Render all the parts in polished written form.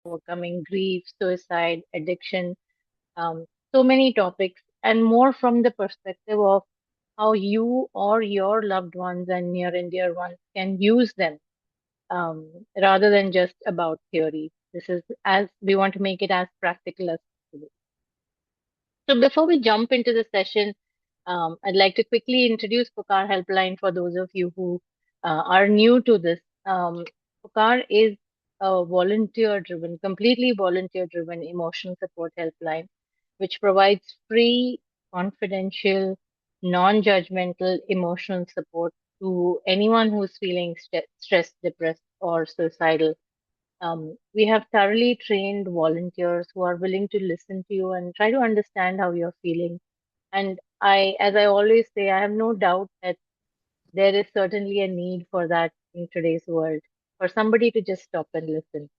overcoming grief, suicide, addiction, um, so many topics, and more from the perspective of how you or your loved ones and near and dear ones can use them, rather than just about theory. This is as we want to make it as practical as possible. So before we jump into the session, I'd like to quickly introduce Pukar Helpline for those of you who are new to this. Pukar is a volunteer-driven, completely volunteer-driven emotional support helpline, which provides free, confidential, non-judgmental emotional support to anyone who's feeling stressed, depressed, or suicidal. We have thoroughly trained volunteers who are willing to listen to you and try to understand how you're feeling. And as I always say, I have no doubt that there is certainly a need for that in today's world, for somebody to just stop and listen.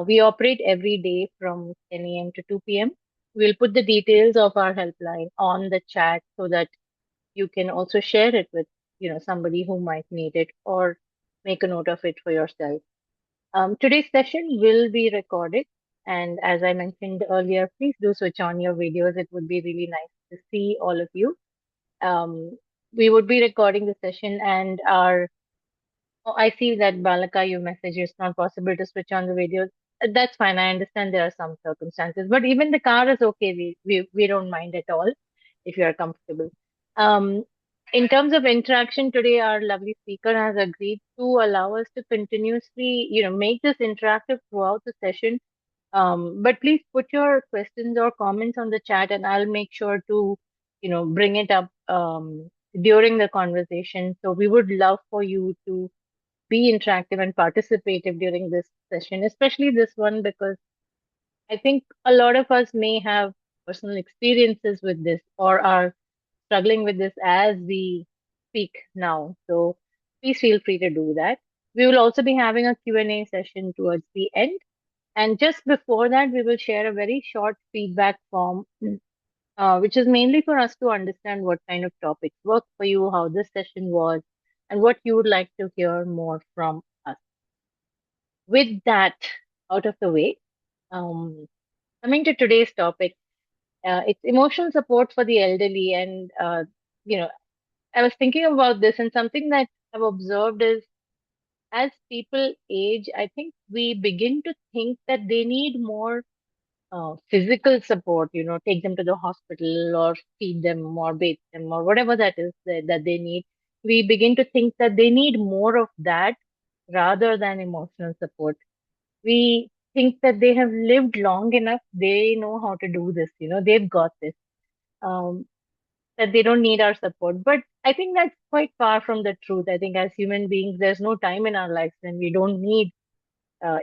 We operate every day from 10 a.m. to 2 p.m. We'll put the details of our helpline on the chat so that you can also share it with, somebody who might need it, or make a note of it for yourself. Today's session will be recorded, and as I mentioned earlier, please do switch on your videos. It would be really nice to see all of you. Um, we would be recording the session, and oh, I see that Balaka, you message it's not possible to switch on the videos. That's fine. I understand there are some circumstances, but even the car is okay. We don't mind at all if you are comfortable. Um, in terms of interaction today, our lovely speaker has agreed to allow us to continuously, make this interactive throughout the session. But please put your questions or comments on the chat, and I'll make sure to, bring it up during the conversation. So we would love for you to be interactive and participative during this session, especially this one, because I think a lot of us may have personal experiences with this or are struggling with this as we speak now. So please feel free to do that. We will also be having a Q&A session towards the end. And just before that, we will share a very short feedback form, which is mainly for us to understand what kind of topics work for you, how this session was, and what you would like to hear more from us. With that out of the way, um, coming to today's topic, it's emotional support for the elderly. And, you know, I was thinking about this, and something that I've observed is as people age, I think we begin to think that they need more physical support, take them to the hospital or feed them or bathe them or whatever that is that they need. We begin to think that they need more of that rather than emotional support. We think that they have lived long enough, they know how to do this, they've got this, um, that they don't need our support. But I think that's quite far from the truth. I think as human beings, there's no time in our lives when we don't need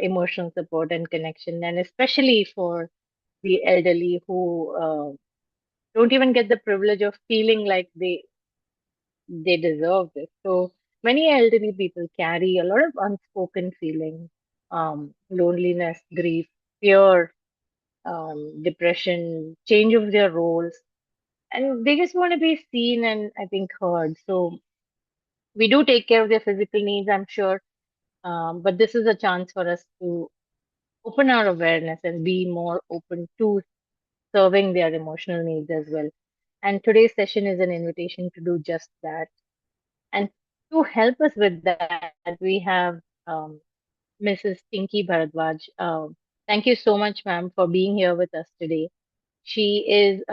emotional support and connection, and especially for the elderly who don't even get the privilege of feeling like they deserve this. So many elderly people carry a lot of unspoken feelings, loneliness, grief, fear, depression, change of their roles, and they just want to be seen and I think heard. So we do take care of their physical needs, I'm sure, but this is a chance for us to open our awareness and be more open to serving their emotional needs as well. And today's session is an invitation to do just that. And to help us with that, we have Mrs. Tinky Bhardwaj. Thank you so much, ma'am, for being here with us today. She has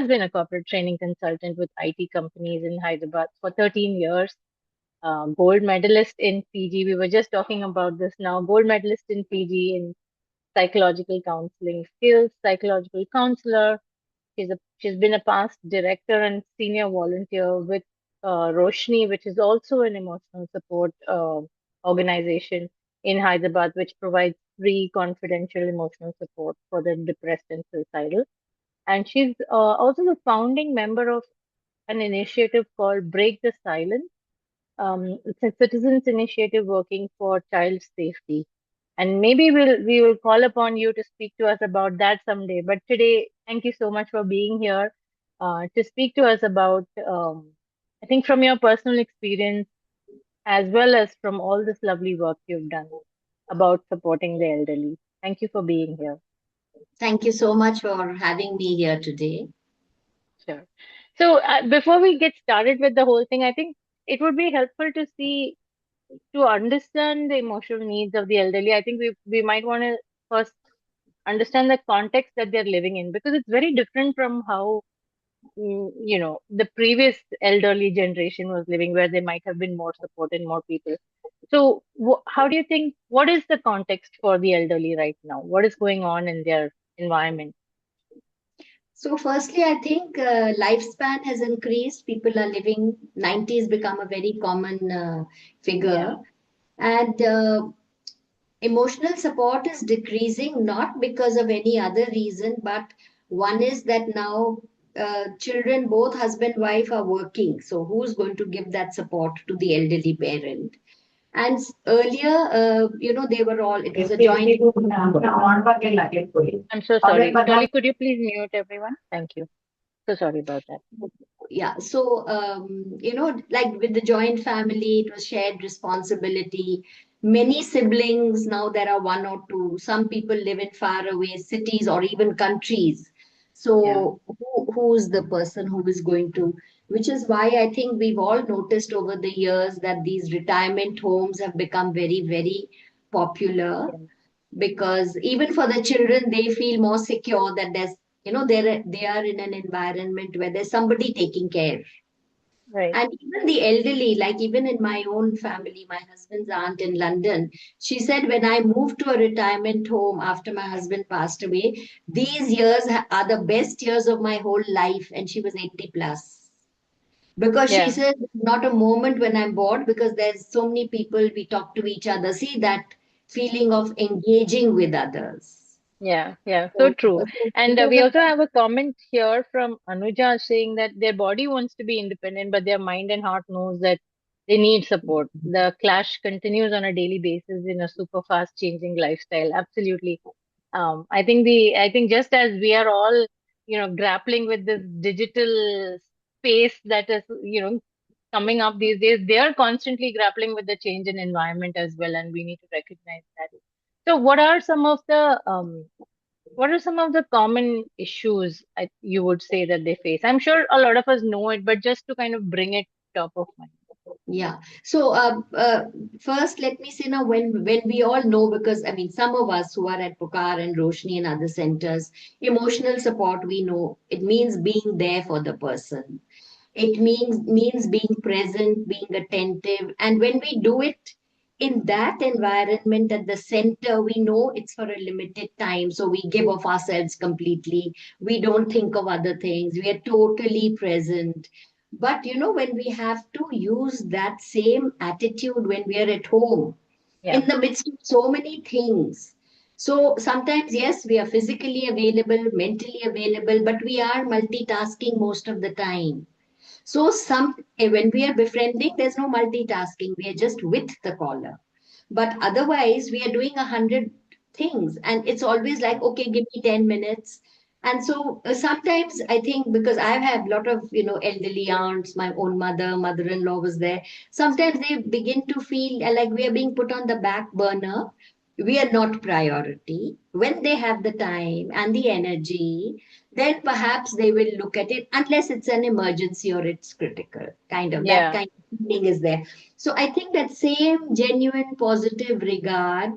been a corporate training consultant with IT companies in Hyderabad for 13 years. Gold medalist in PG. We were just talking about this now. Gold medalist in PG in psychological counseling skills, psychological counselor. She's been a past director and senior volunteer with Roshni, which is also an emotional support organization in Hyderabad, which provides free, confidential emotional support for the depressed and suicidal. And she's also the founding member of an initiative called Break the Silence. It's a citizens initiative working for child safety. And maybe we will call upon you to speak to us about that someday. But today, thank you so much for being here to speak to us about, I think, from your personal experience as well as from all this lovely work you've done. about supporting the elderly. Thank you for being here. Thank you so much for having me here today. Sure. So, before we get started with the whole thing, I think it would be helpful to see, to understand the emotional needs of the elderly. I think we might want to first understand the context that they're living in, because it's very different from how the previous elderly generation was living, where they might have been more supported, more people. So, how do you think, what is the context for the elderly right now? What is going on in their environment? So, firstly, I think lifespan has increased. People are living, 90s become a very common Yeah, figure. And emotional support is decreasing, not because of any other reason, but one is that now children, both husband wife, are working. So, who's going to give that support to the elderly parent? And earlier, they were all, it was a joint. I'm so sorry. Dolly, could you please mute everyone? Thank you. So sorry about that. Yeah, so like with the joint family, it was shared responsibility. Many siblings, now there are one or two. Some people live in faraway cities or even countries. Yeah, So who's the person who is going to, which is why I think we've all noticed over the years that these retirement homes have become very, very popular, yeah, because even for the children, they feel more secure that there's, they are in an environment where there's somebody taking care. right. And even the elderly, like even in my own family, my husband's aunt in London, she said, when I moved to a retirement home after my husband passed away, these years are the best years of my whole life. And she was 80 plus. Because she Yeah, says, not a moment when I'm bored, because there's so many people, we talk to each other. See that feeling of engaging with others. yeah, yeah. So So, true. And because we of also that, have a comment here from Anuja saying that their body wants to be independent, but their mind and heart knows that they need support. The clash continues on a daily basis in a super fast changing lifestyle. Absolutely. I think just as we are all, grappling with this digital space that is, coming up these days, they are constantly grappling with the change in environment as well, and we need to recognize that. So, what are some of the common issues you would say that they face? I'm sure a lot of us know it, but just to kind of bring it top of mind. yeah. So, first, let me say now, when we all know, because I mean, some of us who are at Pukar and Roshni and other centers, emotional support, we know it means being there for the person. It means being present, being attentive, and when we do it in that environment at the center, we know it's for a limited time. So we give of ourselves completely. We don't think of other things. We are totally present. But when we have to use that same attitude when we are at home, Yeah, in the midst of so many things. So sometimes, yes, we are physically available, mentally available, but we are multitasking most of the time. So when we are befriending, there's no multitasking. We are just with the caller. But otherwise, we are doing 100 things, and it's always like, okay, give me 10 minutes. And so sometimes I think, because I've had a lot of elderly aunts, my own mother-in-law was there. Sometimes they begin to feel like we are being put on the back burner. We are not priority. When they have the time and the energy, then perhaps they will look at it, unless it's an emergency or it's critical. Kind of that yeah, kind of thing is there. So I think that same genuine positive regard,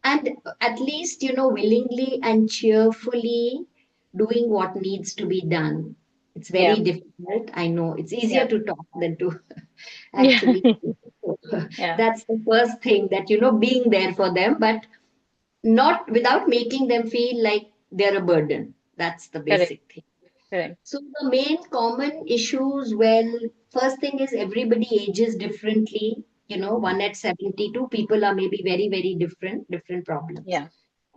and at least willingly and cheerfully doing what needs to be done. It's very yeah, difficult. I know it's easier yeah, to talk than to yeah, actually. yeah. That's the first thing, that being there for them, but not without making them feel like they're a burden. That's the Correct, basic thing. correct. So the main common issues, well, first thing is everybody ages differently. One at 72, people are maybe very, very different problems. Yeah,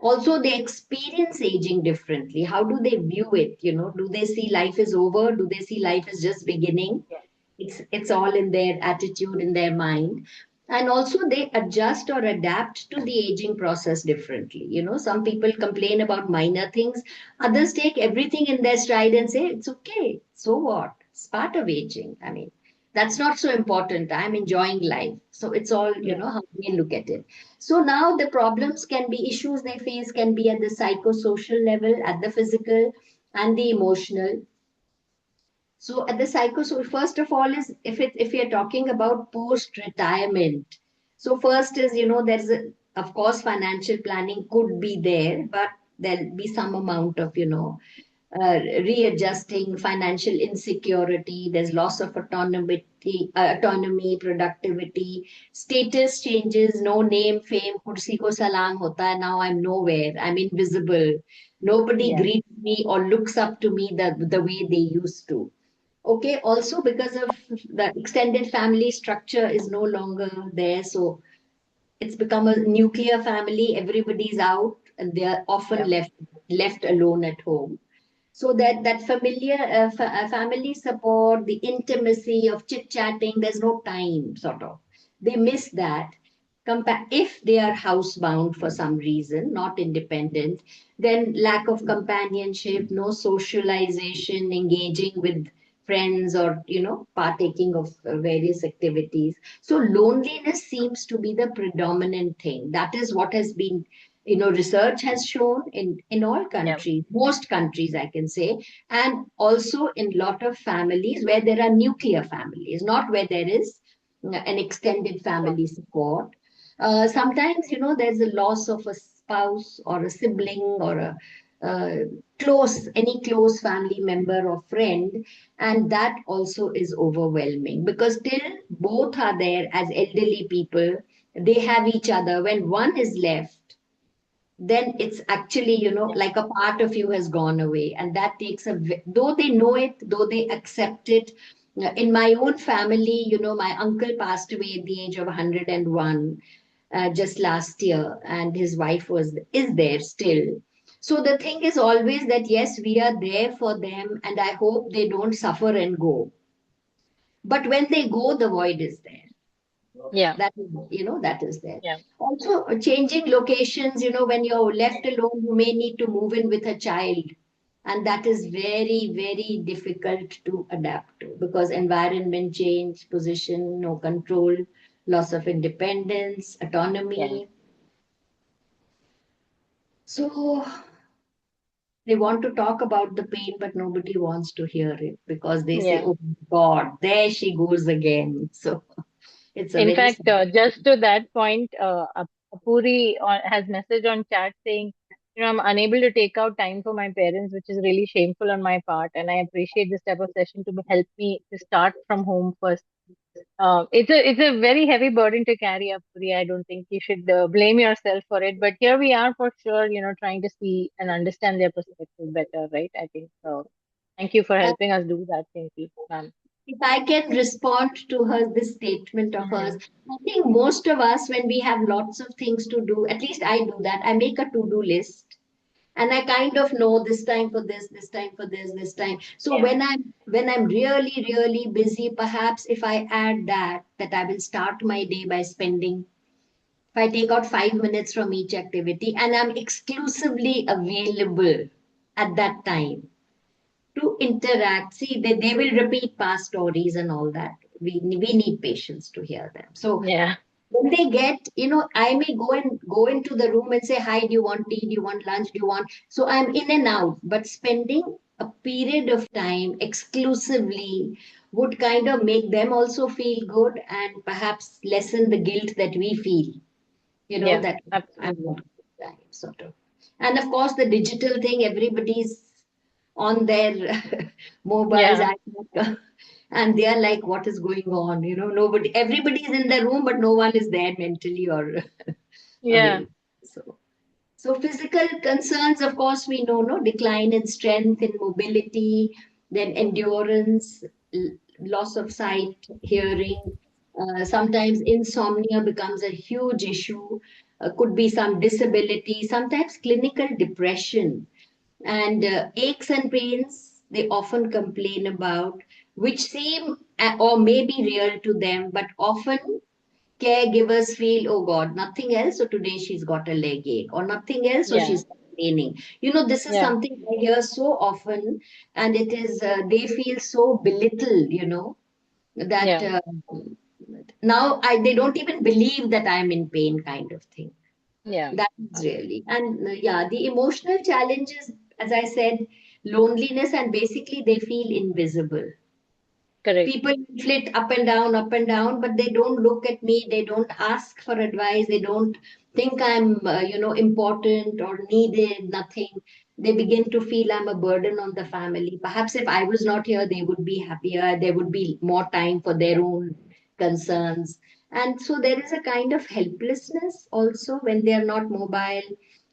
Also, they experience aging differently. How do they view it? Do they see life is over? Do they see life is just beginning? yeah, It's all in their attitude, in their mind. And also they adjust or adapt to the aging process differently. Some people complain about minor things, others take everything in their stride and say it's okay, so what, it's part of aging. I mean, That's not so important. I'm enjoying life. So it's all, Yeah. how we look at it. So now the problems can be, issues they face can be at the psychosocial level, at the physical and the emotional. So at the psychosocial, first of all, is if you're talking about post retirement. So first is, there's of course financial planning could be there, but there'll be some amount of, readjusting, financial insecurity, there's loss of autonomy, productivity, status changes, no name, fame, kursi ko salam hota hai, now I'm nowhere, I'm invisible. Nobody Yeah. greets me or looks up to me the way they used to. Okay, also because of the extended family structure is no longer there. So it's become a nuclear family, everybody's out and they are often Yeah. left alone at home. So that familiar family support, the intimacy of chit chatting, there's no time, sort of they miss that. If they are housebound for some reason, not independent, then lack of companionship, no socialization, engaging with friends, or partaking of various activities. So loneliness seems to be the predominant thing. That is what has been, research has shown in all Yeah. countries, most countries I can say, and also in lot of families where there are nuclear families, not where there is an extended family support. Sometimes, there's a loss of a spouse or a sibling or a uh, any close family member or friend, and that also is overwhelming because till both are there as elderly people, they have each other. When one is left, then it's actually, Yeah. like a part of you has gone away. And that takes though they know it, though they accept it. In my own family, my uncle passed away at the age of 101 just last year, and his wife is there still. So the thing is always that yes, we are there for them, and I hope they don't suffer and go. But when they go, the void is there. Yeah. That is there. Yeah. Also, changing locations, when you're left alone, you may need to move in with a child. And that is very, very difficult to adapt to because environment change, position, no control, loss of independence, Yeah. autonomy. So they want to talk about the pain, but nobody wants to hear it because they say, Yeah. oh God, there she goes again. So it's a In very fact, sad. just to that point, Apuri has message on chat saying, I'm unable to take out time for my parents, which is really shameful on my part, and I appreciate this type of session to help me to start from home first. It's a very heavy burden to carry up, Priya. I don't think you should blame yourself for it. But here we are for sure, trying to see and understand their perspective better, right? I think so. Thank you for helping us do that, Tinky, ma'am. If I can respond to her, this statement of hers, Hmm. I think most of us, when we have lots of things to do, at least I do that, I make a to do list and I kind of know this time for this time for this time. So Yeah. when I'm really, really busy, perhaps if I add that I will start my day by spending, if I take out 5 minutes from each activity and I'm exclusively available at that time to interact. See, they will repeat past stories and all that. We need patience to hear them. So Yeah. when they get, I may go into the room and say, hi, do you want tea? Do you want lunch? Do you want? So I'm in and out, but spending a period of time exclusively would kind of make them also feel good and perhaps lessen the guilt that we feel, Yeah. that I'm Absolutely. not time, sort of. And of course, the digital thing, everybody's on their mobiles, Yeah. and they are like, what is going on? Everybody's in the room, but no one is there mentally or Yeah. available. So physical concerns, of course, we know, no, decline in strength, in mobility, then endurance, loss of sight, hearing. Sometimes insomnia becomes a huge issue. Could be some disability, sometimes clinical depression, and aches and pains they often complain about, which seem or may be real to them, but often caregivers feel, oh God, nothing else, so today she's got a leg ache, or nothing else, so Yeah. she's complaining. This is Yeah. something I hear so often, and it is, they feel so belittled, that Yeah. now they don't even believe that I'm in pain, kind of thing. Yeah. That is really, and yeah, the emotional challenges, as I said, loneliness, and basically they feel invisible. Correct. People flit up and down, but they don't look at me. They don't ask for advice. They don't think I'm, important or needed. Nothing. They begin to feel I'm a burden on the family. Perhaps if I was not here, they would be happier. There would be more time for their own concerns. And so there is a kind of helplessness also when they are not mobile,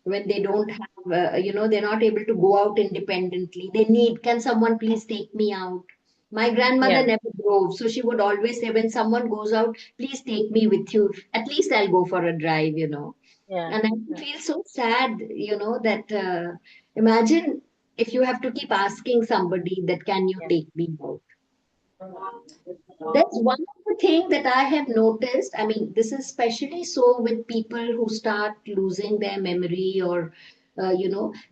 when they don't have, they're not able to go out independently. They need, can someone please take me out? My grandmother Yeah. never drove, so she would always say, when someone goes out, please take me with you. At least I'll go for a drive. Yeah. And I Yeah. feel so sad, that imagine if you have to keep asking somebody that can you Yeah. take me out. That's one of the thing that I have noticed. I mean, this is especially so with people who start losing their memory, or,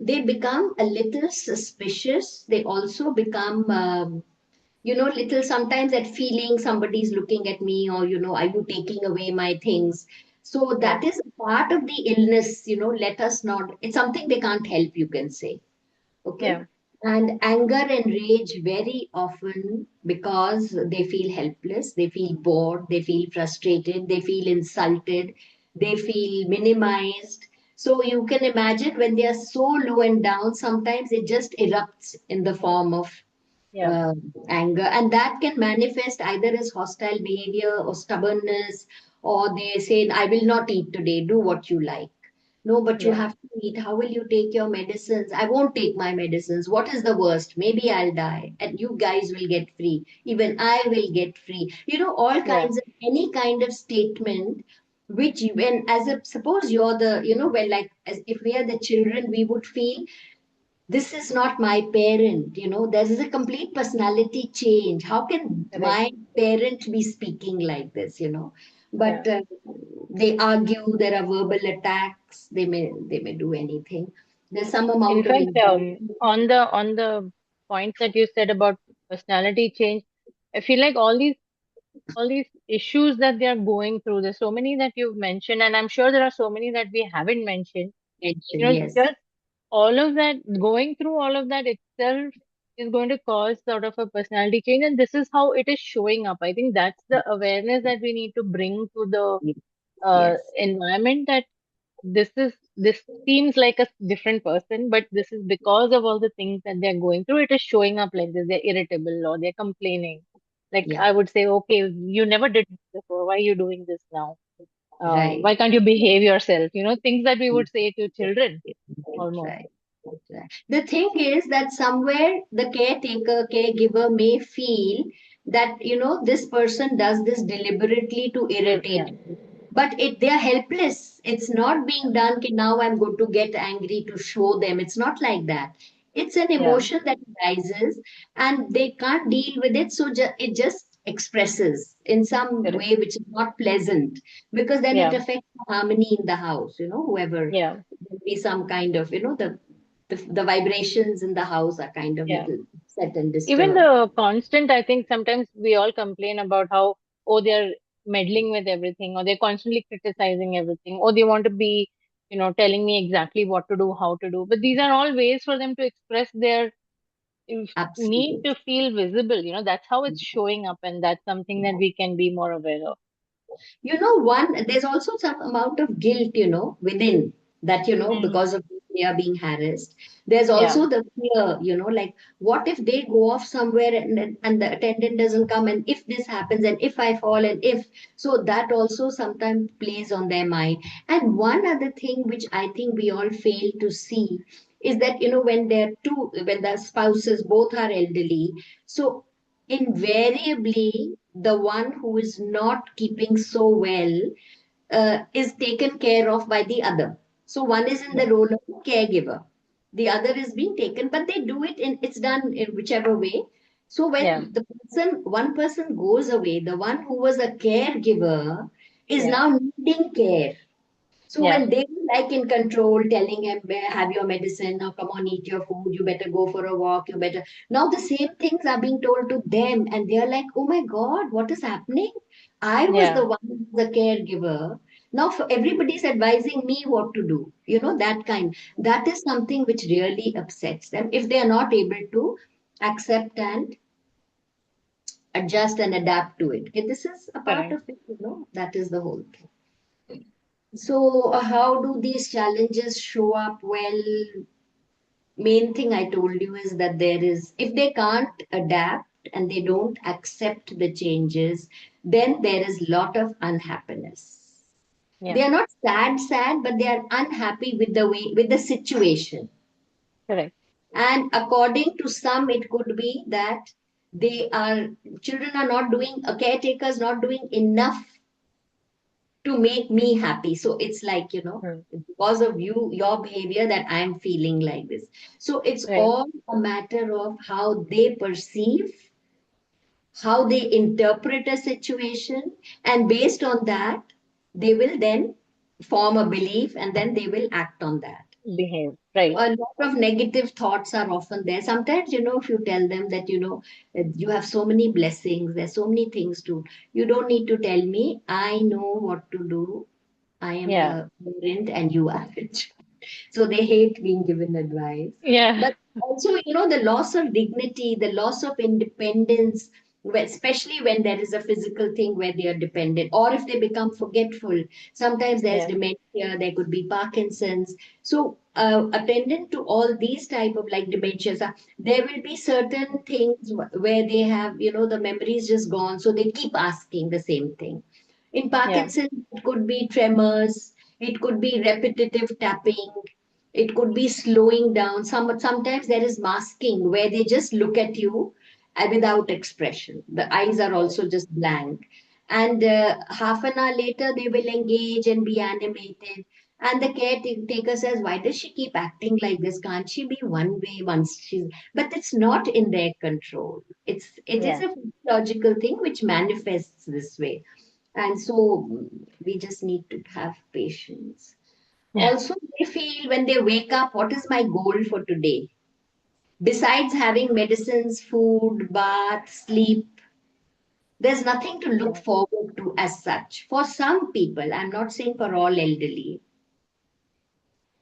they become a little suspicious. They also become, little sometimes that feeling somebody's looking at me, or, are you taking away my things? So Yeah. that is part of the illness, let us not, it's something they can't help, you can say. Okay. Yeah. And anger and rage very often because they feel helpless, they feel bored, they feel frustrated, they feel insulted, they feel minimized. So you can imagine when they are so low and down, sometimes it just erupts in the form of Yeah. uh, anger, and that can manifest either as hostile behavior or stubbornness, or they say, I will not eat today, do what you like. No, but you Yeah. have to eat. How will you take your medicines? I won't take my medicines. What is the worst? Maybe I'll die, and you guys will get free. Even I will get free. All Yeah. kinds of any kind of statement, which when as a suppose you're the, when like as if we are the children, we would feel this is not my parent. There is a complete personality change. How can Correct. my parent be speaking like this? Yeah. But they argue, there are verbal attacks, they may do anything. There's some In amount of fact, anxiety. on the points that you said about personality change, I feel like all these issues that they are going through, there's so many that you've mentioned, and I'm sure there are so many that we haven't mentioned. Mention, yes. Just all of that, going through all of that itself is going to cause sort of a personality change, and this is how it is showing up. I think that's the awareness that we need to bring to the Yes, yes, environment, that this seems like a different person, but this is because of all the things that they're going through. It is showing up like this. They're irritable or they're complaining. Like yeah, I would say, okay, you never did this before. Why are you doing this now? right. Why can't you behave yourself? Things that we would say to children almost. Right. Right. The thing is that somewhere the caretaker, caregiver may feel that, this person does this deliberately to Yeah, irritate me. But they are helpless. It's not being done. Okay, now I'm going to get angry to show them. It's not like that. It's an yeah, emotion that rises and they can't deal with it. So it just expresses in some correct. way which is not pleasant, because then it Yeah, affects the harmony in the house, whoever yeah, be some kind of, the vibrations in the house are kind of yeah. little set and Even disturbed. the constant, I think sometimes we all complain about how, oh, they're meddling with everything, or they're constantly criticizing everything, or they want to be, telling me exactly what to do, how to do. But these are all ways for them to express their need Absolutely. to feel visible. That's how it's showing up, and that's something that we can be more aware of. There's also some amount of guilt, within that, Mm. because of they are being harassed. There's Yeah, also the fear, like what if they go off somewhere and the attendant doesn't come, and if this happens, and if I fall, and if, so that also sometimes plays on their mind. And one other thing which I think we all fail to see is that, when the spouses both are elderly, so invariably the one who is not keeping so well is taken care of by the other. So one is in yeah, the role of caregiver, the other is being taken, but they do it in, it's done in whichever way. So yeah, when one person goes away, the one who was a caregiver is yeah, now needing care. So yeah, when they like in control, telling him, have your medicine, now come on, eat your food, you better go for a walk, you better. Now the same things are being told to them, and they're like, oh my God, what is happening? I was Yeah, the one, the caregiver. Now for everybody's advising me what to do. That kind. That is something which really upsets them if they are not able to accept and adjust and adapt to it. Okay, this is a part correct. of it. That is the whole thing. So, how do these challenges show up? Well, main thing I told you is that if they can't adapt and they don't accept the changes, then there is lot of unhappiness. Yeah, They are not sad, but they are unhappy with the situation. correct. And according to some, it could be that they are children are not doing, a caretaker is not doing enough to make me happy. So it's like, Mm. because of your behavior, that I'm feeling like this. So it's Right. all a matter of how they perceive, how they interpret a situation, and based on that, they will then form a belief and then they will act on that. Behave. Right. A lot of negative thoughts are often there. Sometimes, if you tell them that, you have so many blessings, there's so many things to, you don't need to tell me. I know what to do. I am Yeah. the parent and you are the child. So they hate being given advice. Yeah. But also, the loss of dignity, the loss of independence, especially when there is a physical thing where they are dependent, or if they become forgetful. Sometimes there's Yeah. dementia, there could be Parkinson's. So, attendant to all these type of like dementias, there will be certain things where they have, the memory is just gone. So they keep asking the same thing. In Yeah. Parkinson's, it could be tremors, it could be repetitive tapping, it could be slowing down. Sometimes there is masking where they just look at you without expression. The eyes are Correct. also just blank. And half an hour later, they will engage and be animated. And the caretaker says, why does she keep acting like this? Can't she be one way once she's. But it's not in their control. It is Yeah. a physiological thing which manifests this way. And so we just need to have patience. Yeah. Also, they feel when they wake up, what is my goal for today? Besides having medicines, food, bath, sleep, there's nothing to look Yeah. forward to as such. For some people, I'm not saying for all elderly.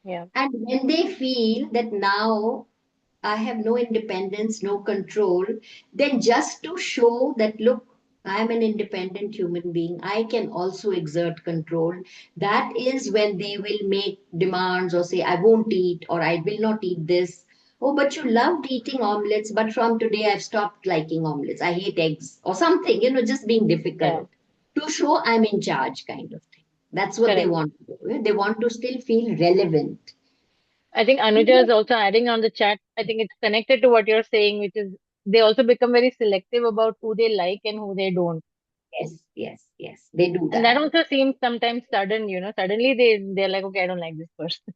Yeah. And when they feel that now I have no independence, no control, then just to show that, look, I am an independent human being, I can also exert control. That is when they will make demands or say, I won't eat or I will not eat this. Oh, but you loved eating omelets, but from today I've stopped liking omelets. I hate eggs or something, just being Yeah. difficult to show I'm in charge kind of thing. That's what they Correct. want to do. They want to still feel relevant. I think Anuja is also adding on the chat. I think it's connected to what you're saying, which is they also become very selective about who they like and who they don't. Yes, yes, yes. They do And that. that also seems sometimes sudden. Suddenly they're like, okay, I don't like this person.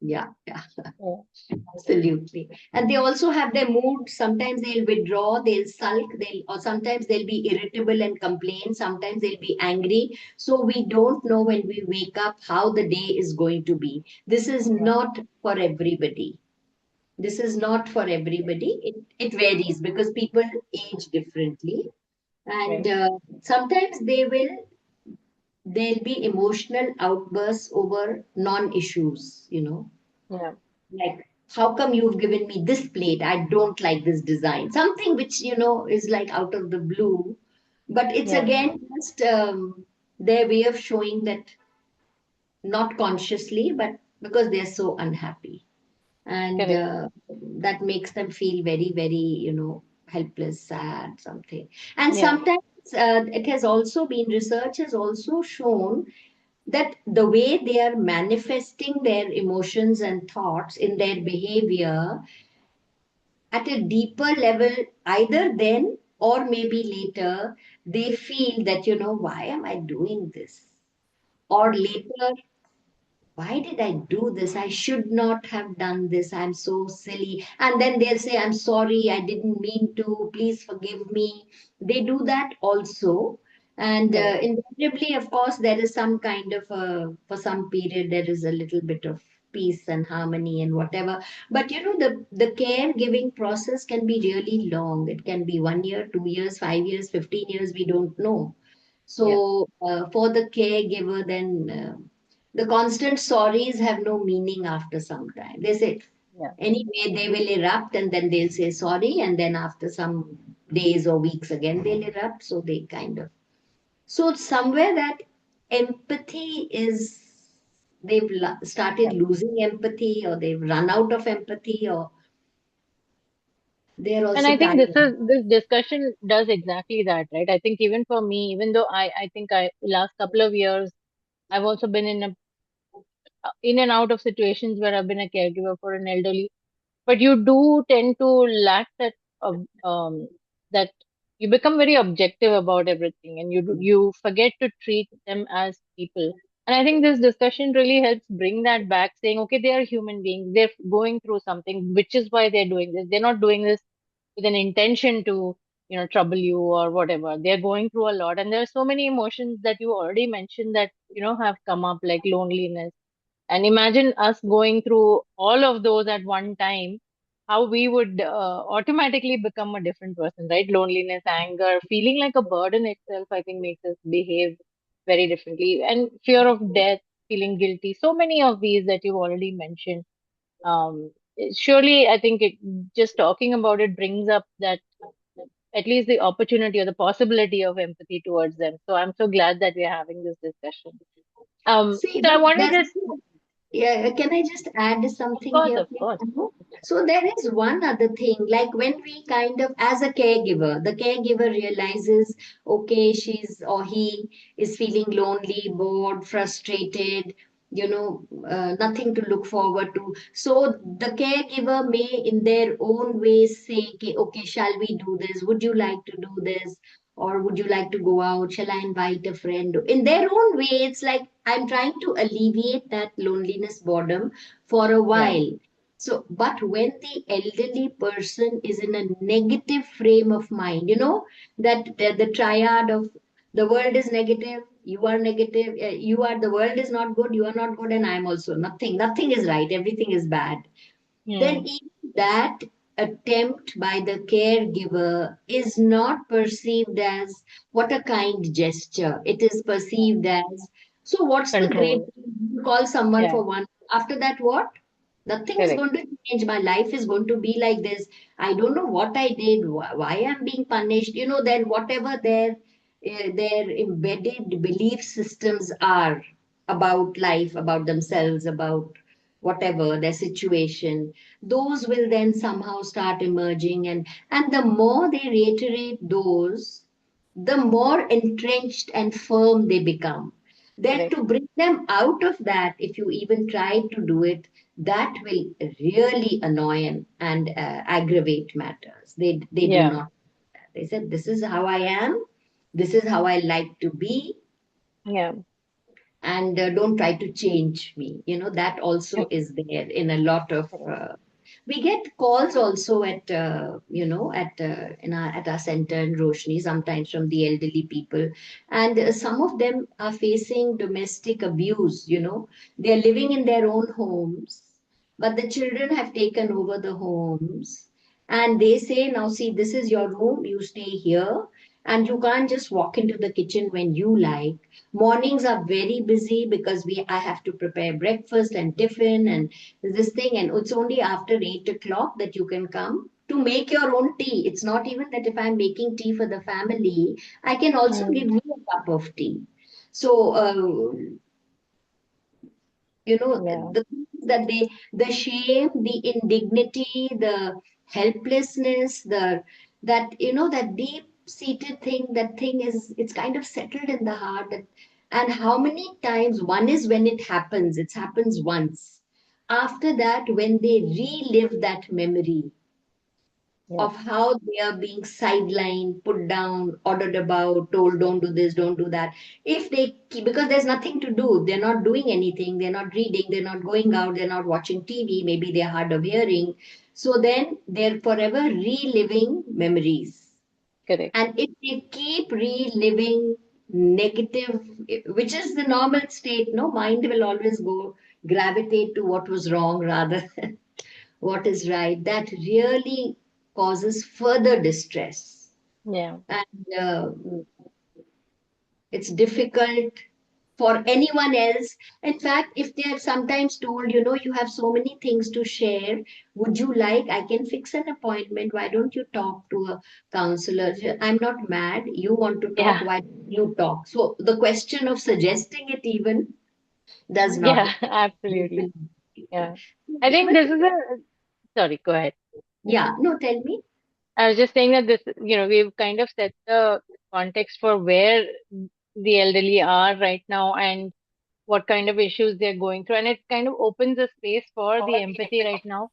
Yeah, yeah, Yeah. absolutely. And they also have their mood. Sometimes they'll withdraw, they'll sulk, or sometimes they'll be irritable and complain. Sometimes they'll be angry. So we don't know when we wake up how the day is going to be. This is Yeah. not for everybody. This is not for everybody. It varies because people age differently. And Right. sometimes there'll be emotional outbursts over non-issues. Yeah. Like, how come you've given me this plate? I don't like this design. Something which, is like out of the blue. But it's Yeah. again just their way of showing that not consciously, but because they're so unhappy. And Correct. that makes them feel very, very, helpless, sad, something. And Yeah. sometimes it has also been, research has also shown that the way they are manifesting their emotions and thoughts in their behavior at a deeper level, either then or maybe later, they feel that, why am I doing this? Or later, why did I do this? I should not have done this. I'm so silly. And then they'll say, I'm sorry, I didn't mean to. Please forgive me. They do that also. And Correct. invariably, of course, there is some kind of for some period there is a little bit of peace and harmony and whatever. But the caregiving process can be really long. It can be 1 year, 2 years, 5 years, 15 years. We don't know. Yeah. So for the caregiver, then the constant sorries have no meaning after some time. They say Yeah. anyway they will erupt and then they'll say sorry, and then after some days or weeks again they'll erupt. So they kind of so somewhere that empathy is they've started Yeah. losing empathy, or they've run out of empathy, or they're And also I think tired. this discussion does exactly that, right? I think even for me, even though I think last couple of years I've also been in and out of situations where I've been a caregiver for an elderly, but you do tend to lack that that you become very objective about everything, and you forget to treat them as people. And I think this discussion really helps bring that back, saying, okay, they are human beings, they're going through something, which is why they're doing this. They're not doing this with an intention to trouble you or whatever. They're going through a lot, and there are so many emotions that you already mentioned that have come up, like loneliness. And imagine us going through all of those at one time, how we would automatically become a different person, right? Loneliness, anger, feeling like a burden itself, I think makes us behave very differently. And fear of death, feeling guilty. So many of these that you've already mentioned. Surely, I think just talking about it brings up that at least the opportunity or the possibility of empathy towards them. So I'm so glad that we're having this discussion. See, So I but want to there's just, yeah, can I just add something here, of please? course. Anu? So there is one other thing, like when we kind of, as a caregiver, the caregiver realizes, okay, she's or he is feeling lonely, bored, frustrated, nothing to look forward to. So the caregiver may, in their own ways, say, okay, shall we do this? Would you like to do this? Or would you like to go out? Shall I invite a friend? In their own way, it's like I'm trying to alleviate that loneliness, boredom for a Yeah. while. So, but when the elderly person is in a negative frame of mind, that the triad of the world is negative, you are negative, the world is not good, you are not good, and I'm also nothing is right, everything is bad, then Hmm. even that attempt by the caregiver is not perceived as what a kind gesture. It is Yeah. perceived as, so what's the great Control. thing? You call someone Yeah. for one. After that, what? Nothing is Correct. going to change. My life is going to be like this. I don't know what I did, why I'm being punished. Then whatever their embedded belief systems are about life, about themselves, about whatever their situation, those will then somehow start emerging, and the more they reiterate those, the more entrenched and firm they become. Then Correct. to bring them out of that, if you even try to do it, that will really annoy and aggravate matters. They do Yeah. not. They said, "This is how I am. This is how I like to be, Yeah. and don't try to change me." That also Okay. is there in a lot of Correct. we get calls also at at our center in Roshni, sometimes from the elderly people, and some of them are facing domestic abuse. They are living in their own homes, but the children have taken over the homes, and they say, now see, this is your room, you stay here, and you can't just walk into the kitchen when you like. Mornings are very busy because we I have to prepare breakfast and tiffin and this thing, and it's only after 8 o'clock that you can come to make your own tea. It's not even that if I'm making tea for the family, I can also Hmm. give you a cup of tea. So Yeah. the things that the shame, the indignity, the helplessness, that that deep seated thing, that thing is, it's kind of settled in the heart. And how many times, one is when it happens once. After that, when they relive that memory Yeah. of how they are being sidelined, put down, ordered about, told don't do this, don't do that. If they keep, because there's nothing to do, they're not doing anything, they're not reading, they're not going out, they're not watching TV, maybe they're hard of hearing. So then they're forever reliving memories. Correct. And if they keep reliving negative, which is the normal state, no? Mind will always go gravitate to what was wrong rather than what is right. That really causes further distress. Yeah. And it's difficult for anyone else. In fact, if they are sometimes told, you have so many things to share, would you like, I can fix an appointment. Why don't you talk to a counselor? I'm not mad. You want to talk, Yeah. why don't you talk? So the question of suggesting it even does not Yeah. Absolutely. people. Yeah. I think Even, this is a, sorry, go ahead. yeah, no, tell me. I was just saying that this, we've kind of set the context for where the elderly are right now and what kind of issues they're going through. And it kind of opens a space for the empathy right now.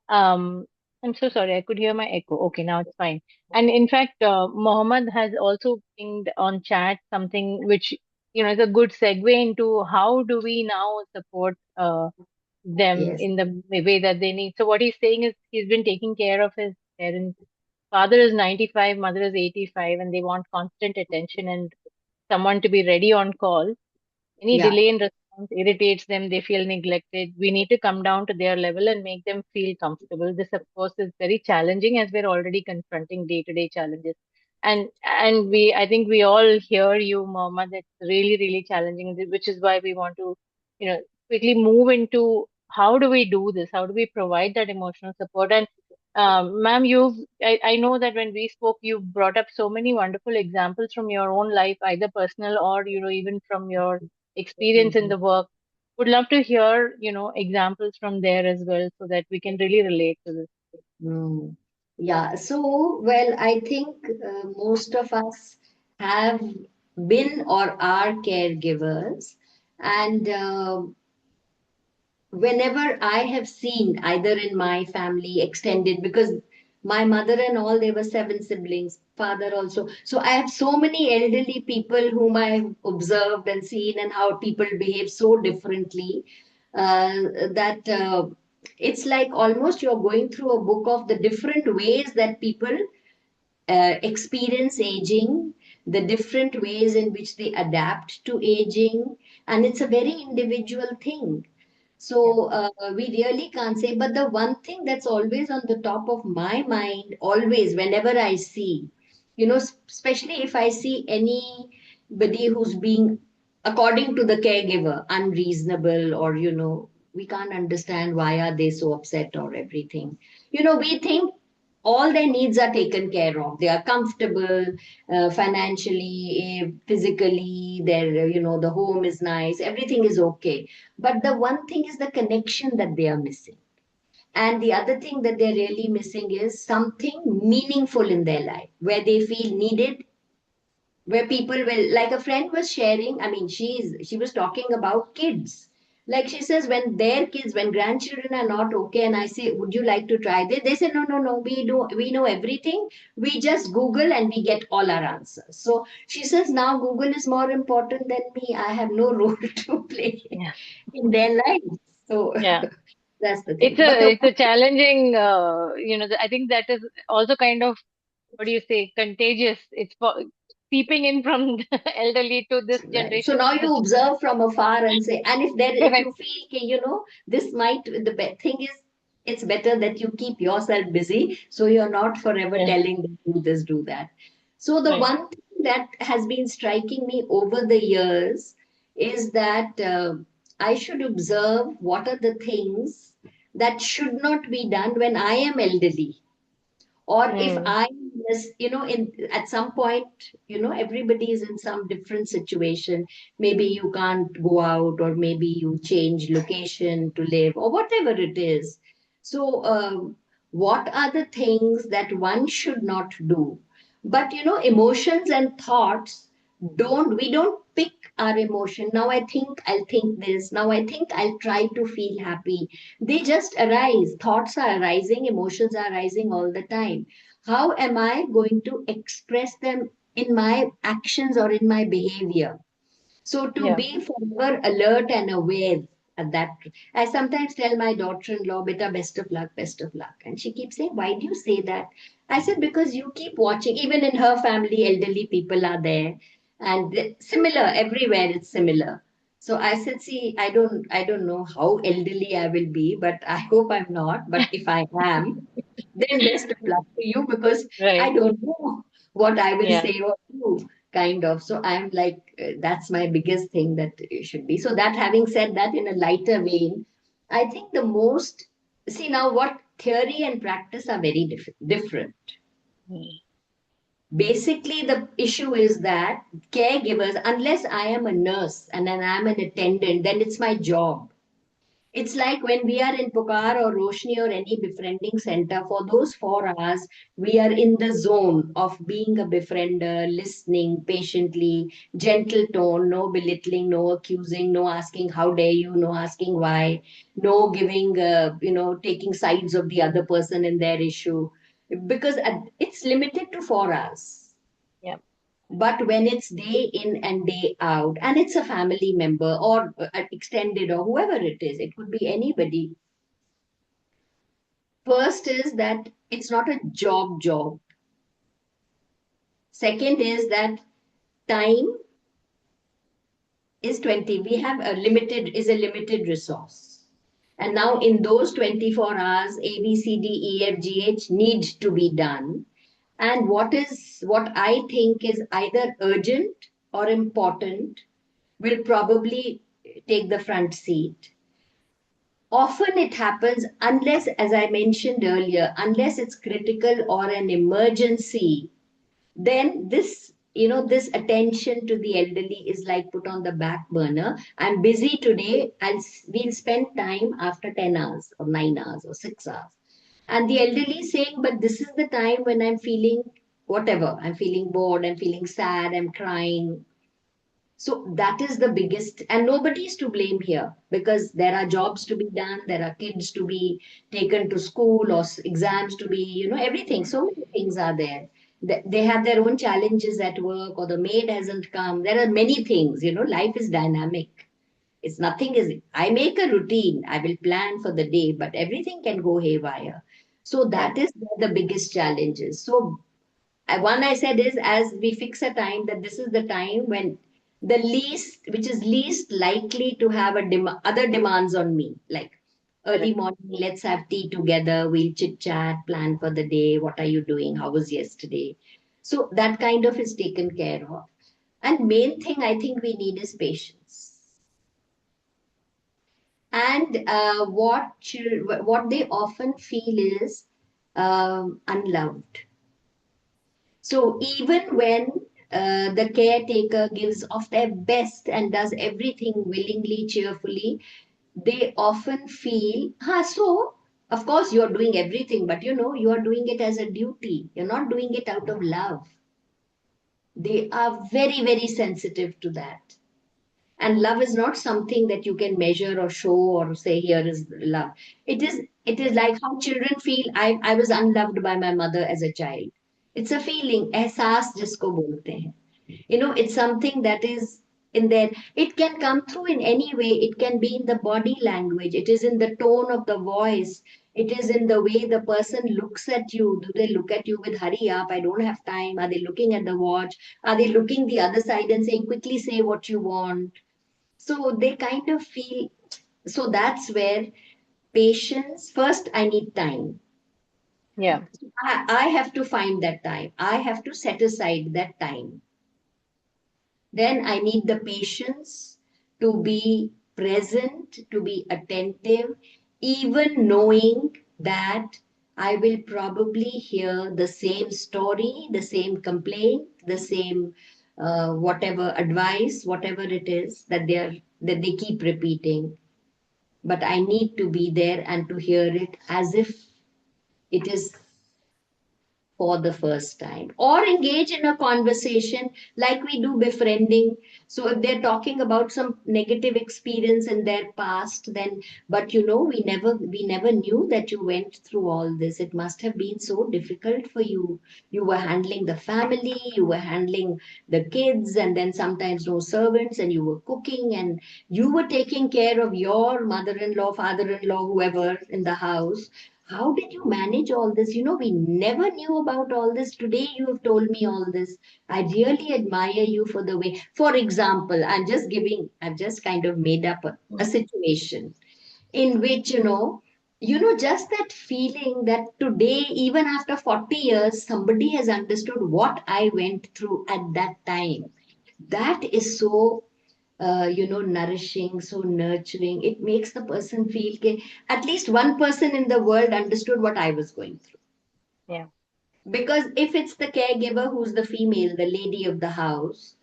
Um, I'm so sorry, I could hear my echo. Okay, now it's fine. And in fact, Mohammed has also pinged on chat something which, is a good segue into how do we now support them Yes, in the way that they need. So what he's saying is he's been taking care of his parents. Father is 95, mother is 85, and they want constant attention and someone to be ready on call. Any yeah, delay in response irritates them, they feel neglected. We need to come down to their level and make them feel comfortable. This, of course, is very challenging as we're already confronting day-to-day challenges. And I think we all hear you, Mohammed. It's really, really challenging, which is why we want to, you know, quickly move into how do we do this? How do we provide that emotional support? And ma'am, I know that when we spoke, you brought up so many wonderful examples from your own life, either personal or, even from your experience in the work. Would love to hear, examples from there as well so that we can really relate to this. mm. Yeah. So, well, I think most of us have been or are caregivers, and whenever I have seen either in my family extended, because my mother and all, there were seven siblings, father also. So I have so many elderly people whom I have observed and seen, and how people behave so differently, that it's like almost you're going through a book of the different ways that people experience aging, the different ways in which they adapt to aging, and it's a very individual thing. Yeah. So we really can't say. But the one thing that's always on the top of my mind, always, whenever I see, especially if I see anybody who's being, according to the caregiver, unreasonable, or, we can't understand why are they so upset or everything. We think all their needs are taken care of. They are comfortable, financially, physically. Their, the home is nice. Everything is okay. But the one thing is the connection that they are missing. And the other thing that they're really missing is something meaningful in their life where they feel needed, where people will, like a friend was sharing. I mean, she was talking about kids. Like, she says, when their kids, when grandchildren are not okay, and I say, would you like to try this, they say, no, no, no, we know everything. We just Google and we get all our answers. So she says, now Google is more important than me. I have no role to play Yeah. in their lives. So Yeah. that's the It's thing. But a the it's a challenging, I think that is also kind of, what do you say, contagious. It's seeping in from the elderly to this Right. So generation now to this you observe from afar and say, and if correct. you feel, okay, this might, thing is, it's better that you keep yourself busy, so you're not forever Yeah. telling them, do this, do that. So the Right. one thing that has been striking me over the years is that I should observe what are the things that should not be done when I am elderly, or if Mm. I miss, in at some point, everybody is in some different situation. Maybe you can't go out, or maybe you change location to live, or whatever it is. So what are the things that one should not do? But emotions and thoughts, we don't pick our emotion. Now I think I'll think this, now I think I'll try to feel happy. They just arise. Thoughts are arising, emotions are arising all the time. How am I going to express them in my actions or in my behavior? So to Yeah. be forever alert and aware at that, I sometimes tell my daughter-in-law, "Beta, best of luck, best of luck." And she keeps saying, "Why do you say that?" I said, "Because you keep watching. Even in her family, elderly people are there. And similar everywhere, it's similar. So I said, see, I don't know how elderly I will be, but I hope I'm not. But if I am, then best of luck to you, because I Right. don't know what I will Yeah. say or do, kind of. So I'm like, that's my biggest thing that it should be. So that, having said that, in a lighter vein, I think the most, see now what theory and practice are very different. Mm. Basically, the issue is that caregivers, unless I am a nurse and then I'm an attendant, then it's my job. It's like when we are in Pukar or Roshni or any befriending center, for those 4 hours, we are in the zone of being a befriender, listening patiently, gentle tone, no belittling, no accusing, no asking, how dare you, no asking why, no giving, taking sides of the other person in their issue. Because it's limited to 4 hours. Yeah. But when it's day in and day out, and it's a family member or extended or whoever it is, it could be anybody. First is that it's not a job. Second is that time is 20. We have a limited resource. And now in those 24 hours, A, B, C, D, E, F, G, H need to be done. And what I think is either urgent or important will probably take the front seat. Often it happens, unless, as I mentioned earlier, unless it's critical or an emergency, then this attention to the elderly is like put on the back burner. I'm busy today, we'll spend time after 10 hours or 9 hours or 6 hours. And the elderly saying, but this is the time when I'm feeling whatever. I'm feeling bored, I'm feeling sad, I'm crying. So that is the biggest, and nobody is to blame here, because there are jobs to be done, there are kids to be taken to school, or exams to be, everything. So many things are there. They have their own challenges at work, or the maid hasn't come. There are many things, life is dynamic. It's nothing is, I make a routine, I will plan for the day, but everything can go haywire. So Yeah. that is where the biggest challenge is. So one I said is, as we fix a time, that this is the time when which is least likely to have other demands on me, like early Correct. morning, let's have tea together, we'll chit chat, plan for the day, what are you doing, how was yesterday. So that kind of is taken care of. And main thing I think we need is patience. And what they often feel is unloved. So even when the caretaker gives of their best and does everything willingly, cheerfully, they often feel, so of course you're doing everything, but you are doing it as a duty. You're not doing it out of love. They are very, very sensitive to that. And love is not something that you can measure or show or say, here is love. It is like how children feel, I was unloved by my mother as a child. It's a feeling, एहसास जिसको बोलते हैं. It's something that is in there. It can come through in any way. It can be in the body language. It is in the tone of the voice. It is in the way the person looks at you. Do they look at you with hurry up? I don't have time. Are they looking at the watch? Are they looking the other side and saying, quickly say what you want? So they kind of feel, so that's where patience, first, I need time. Yeah. I have to find that time. I have to set aside that time. Then I need the patience to be present, to be attentive, even knowing that I will probably hear the same story, the same complaint, the same whatever advice, whatever it is that they keep repeating. But I need to be there and to hear it as if it is for the first time, or engage in a conversation like we do befriending. So if they're talking about some negative experience in their past, then, but we never knew that you went through all this. It must have been so difficult for you. You were handling the family, you were handling the kids, and then sometimes no servants, and you were cooking, and you were taking care of your mother-in-law, father-in-law, whoever in the house. how did you manage all this? We never knew about all this. Today you have told me all this. I really admire you for the way. For example, I've just kind of made up a Mm. situation in which, just that feeling that today, even after 40 years, somebody has understood what I went through at that time. That is so, nourishing, so nurturing. It makes the person feel at least one person in the world understood what I was going through. Yeah. Because if it's the caregiver who's the female, the lady of the house,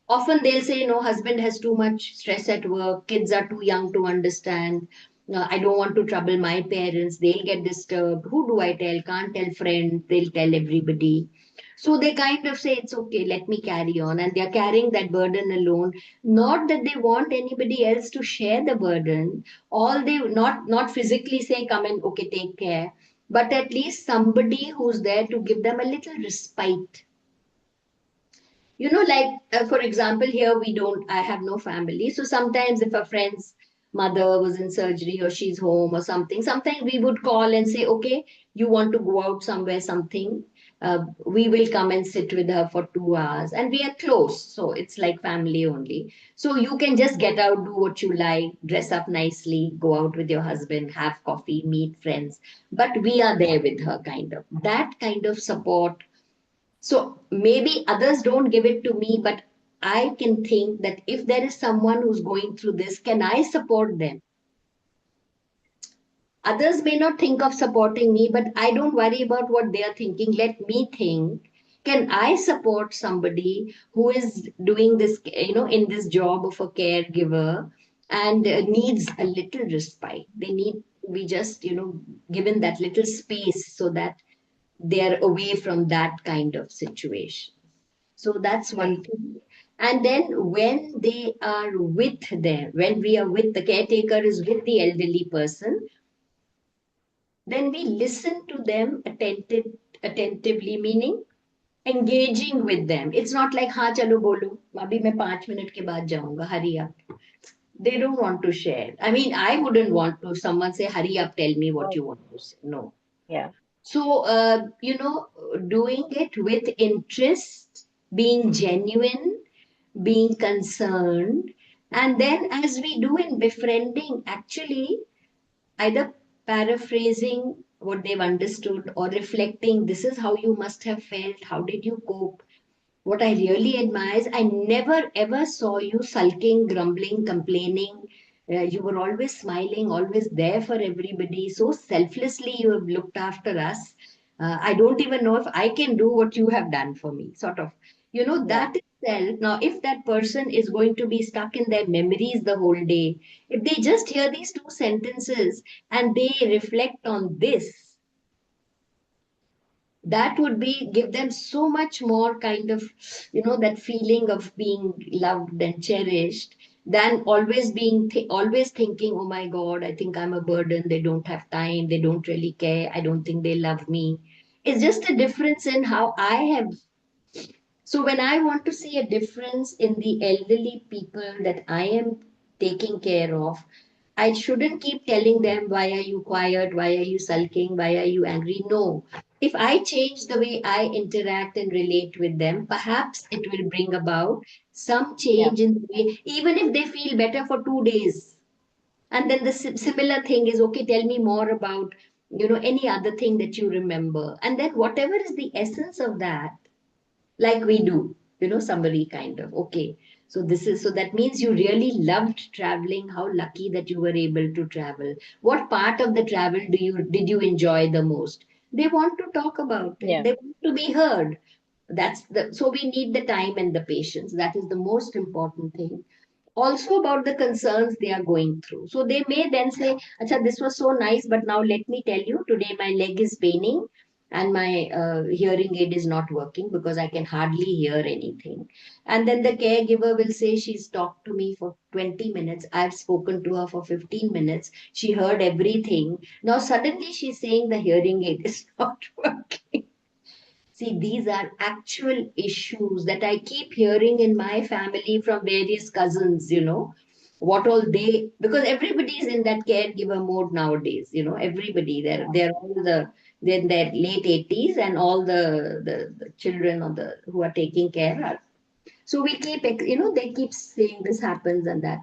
often they'll say, no, husband has too much stress at work, kids are too young to understand. I don't want to trouble my parents, they'll get disturbed. Who do I tell? Can't tell friends, they'll tell everybody. So they kind of say, it's okay, let me carry on. And they're carrying that burden alone. Not that they want anybody else to share the burden. All they not physically say, come and okay, take care. But at least somebody who's there to give them a little respite. Like for example, here we don't, I have no family. So sometimes if a friend's mother was in surgery or she's home or something, sometimes we would call and say, okay, you want to go out somewhere, something. We will come and sit with her for 2 hours, and we are close. So it's like family only. So you can just get out, do what you like, dress up nicely, go out with your husband, have coffee, meet friends. But we are there with her, kind of. That kind of support, so maybe others don't give it to me, but I can think that if there is someone who's going through this, can I support them? Others may not think of supporting me, but I don't worry about what they are thinking. Let me think. Can I support somebody who is doing this, in this job of a caregiver and needs a little respite? They need to be just, given that little space so that they're away from that kind of situation. So that's Right. one thing. And then when they are with them, when we are with the caretaker is with the elderly person, then we listen to them attentively, meaning engaging with them. It's not like, हाँ चलो बोलो, अभी मैं 5 minute के बाद जाऊंगा, hurry up. They don't want to share. I mean, I wouldn't want to someone say, hurry up, tell me what Oh, you want to say. No. yeah. So, doing it with interest, being genuine, being concerned, and then as we do in befriending, actually either paraphrasing what they've understood or reflecting, this is how you must have felt, how did you cope. What I really admire is I never ever saw you sulking, grumbling, complaining. You were always smiling, always there for everybody. So selflessly, you have looked after us. I don't even know if I can do what you have done for me, sort of. Yeah. That itself. Now, if that person is going to be stuck in their memories the whole day, if they just hear these two sentences and they reflect on this, that would be give them so much more kind of that feeling of being loved and cherished than always always thinking, oh my god, I think I'm a burden, they don't have time, they don't really care, I don't think they love me. It's just a difference in how I have. So when I want to see a difference in the elderly people that I am taking care of, I shouldn't keep telling them, why are you quiet? Why are you sulking? Why are you angry? No. If I change the way I interact and relate with them, perhaps it will bring about some Yeah. change in the way, even if they feel better for 2 days. And then the similar thing is, okay, tell me more about, any other thing that you remember. And then whatever is the essence of that, like we do, summary kind of. Okay, so this is, so that means you really loved traveling. How lucky that you were able to travel. What part of the travel did you enjoy the most? They want to talk about it. Yeah. They want to be heard. That's the, so we need the time and the patience. That is the most important thing. Also about the concerns they are going through. So they may then say, Acha, this was so nice, but now let me tell you, today my leg is paining and my hearing aid is not working because I can hardly hear anything. And then the caregiver will say, she's talked to me for 20 minutes. I've spoken to her for 15 minutes. She heard everything. Now suddenly she's saying the hearing aid is not working. See, these are actual issues that I keep hearing in my family from various cousins. what all they, because everybody is in that caregiver mode nowadays, everybody, they're all they're in their late 80s, and all the children of the who are taking care are, so we keep, they keep saying this happens and that.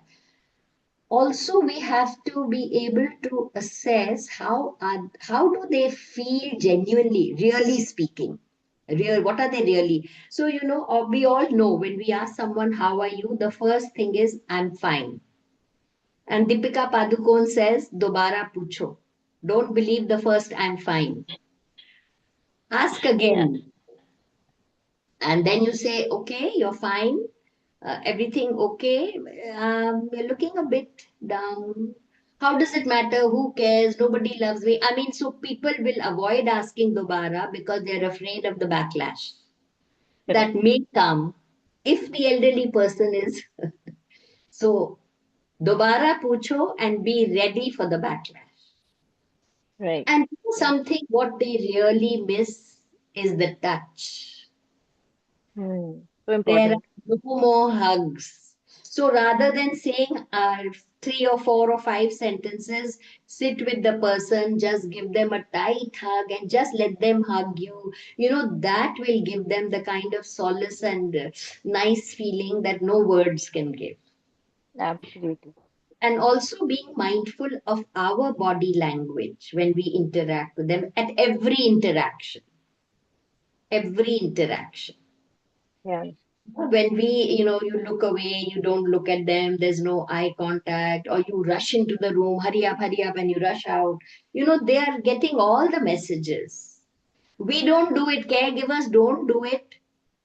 Also, we have to be able to assess how do they feel genuinely, really speaking. What are they really? So, we all know when we ask someone, how are you? The first thing is, I'm fine. And Deepika Padukone says, Dobara pucho. Don't believe the first, I'm fine. Ask Yeah. again. And then you say, okay, you're fine. Everything okay? You're looking a bit down. How does it matter? Who cares? Nobody loves me. I mean, so people will avoid asking Dobara because they're afraid of the backlash Correct. that may come if the elderly person is. So, Dobara pucho and be ready for the backlash. Right. And Right. something what they really miss is the touch. So There are important. no more hugs. So rather than saying three or four or five sentences, sit with the person, just give them a tight hug and just let them hug you. That will give them the kind of solace and nice feeling that no words can give. Absolutely. And also being mindful of our body language when we interact with them at every interaction. Every interaction. Yeah. When you look away, you don't look at them, there's no eye contact, or you rush into the room, hurry up, and you rush out. They are getting all the messages. We don't do it, caregivers don't do it